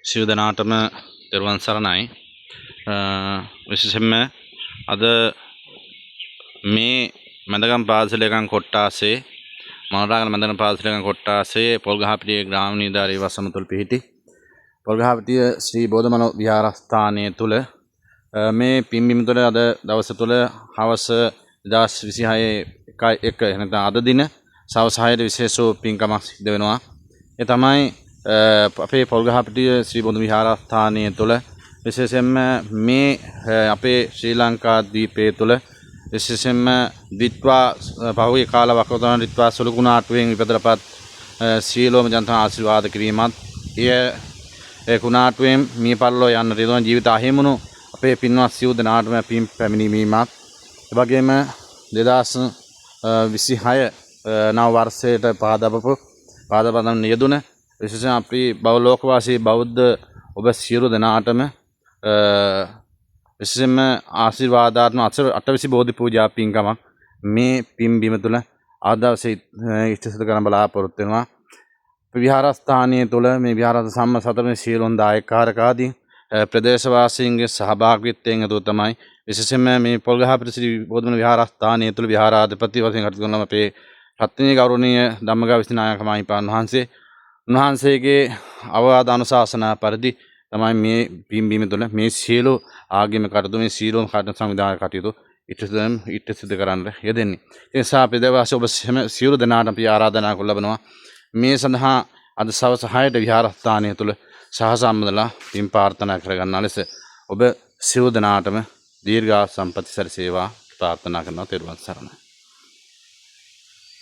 සියලු දෙනාටම දරුවන් සරණයි. විශේෂයෙන්ම අද මේ මැදගම් පාසලේකන් කොට්ටාසේ මනරාගල මැදගම් පාසලේකන් කොට්ටාසේ පොල්ගහපිටිය ග්‍රාම නිලධාරී වසමතුල් පිහිටි පොල්ගහපිටිය ශ්‍රී බෝධමනෝ විහාරස්ථානයේ තුල මේ පින්බිම තුළ අද දවස තුළ හවස 2026 එනත අද දින සවස් 6ට විශේෂ පින්කමක් සිද්ධ වෙනවා. ඒ තමයි අපේ පොල්ගහපිටිය ශ්‍රී බෝධ විහාරස්ථානයේ තුල විශේෂයෙන්ම මේ අපේ ශ්‍රී ලංකා දීපයේ තුල විශේෂයෙන්ම දිත්වා පහුගිය කාල වකවානුවන් දිත්වා සුළුකුණාටුවෙන් විපදලපත් සීලෝම ජනතා ආශිර්වාද කිරීමත් ඒ කුණාටුවෙන් මිය පරලෝ යන්න රිදුවන් ජීවිත අහිමුණු අපේ පින්වත් සිව් දෙනාටම පින් පැමිණීමත් ඒ වගේම 2026 නව වර්ෂයට පාදපදම් නියදුන විශේෂයෙන් අපි ලෝකවාසී බෞද්ධ ඔබ සියලු දෙනාටම විශේෂයෙන්ම ආශිර්වාදාත්මක අටවිසි බෝධි පූජා පින්කමක් මේ පින්බිම තුළ අද දවසේ ඉෂ්ට සිදු කරන බලාපොරොත්තු වෙනවා. විහාරස්ථානයේ තුළ මේ විහාරස්ථාන සම්මතතරේ සියලුම දායකකාරකාදී ප්‍රදේශවාසීන්ගේ සහභාගීත්වයෙන් යුතුව තමයි විශේෂයෙන්ම මේ පොල්ගහපිටිය ශ්‍රී බෝධමනෝ විහාරස්ථානයේ තුළ විහාරාධිපති වශයෙන් කටයුතු කරන අපේ රත්නීය ගෞරවනීය ධම්මගා විසිනායක මහින්පාණන් වහන්සේ උන්වහන්සේගේ අවවාද අනුශාසනා පරිදි තමයි මේ පින්බිම තුළ මේ සියලු ආගමික කටයුතු මේ සියලුම සංවිධානය කටයුතු ඉෂ්ට සිදු කරන්න යෙදෙන්නේ. ඒ නිසා අපි දේවාසී ඔබ සියලු දෙනාටම අපි ආරාධනා කර ලබනවා මේ සඳහා අද සවස් 6ට විහාරස්ථානය තුළ සහසම්බන්ධලා පින් ප්‍රාර්ථනා කරගන්නා ලෙස ඔබ සියලු දෙනාටම දීර්ඝායු සම්පත් සැලසේවා ප්‍රාර්ථනා කරනවා. තෙරුවන් සරණයි.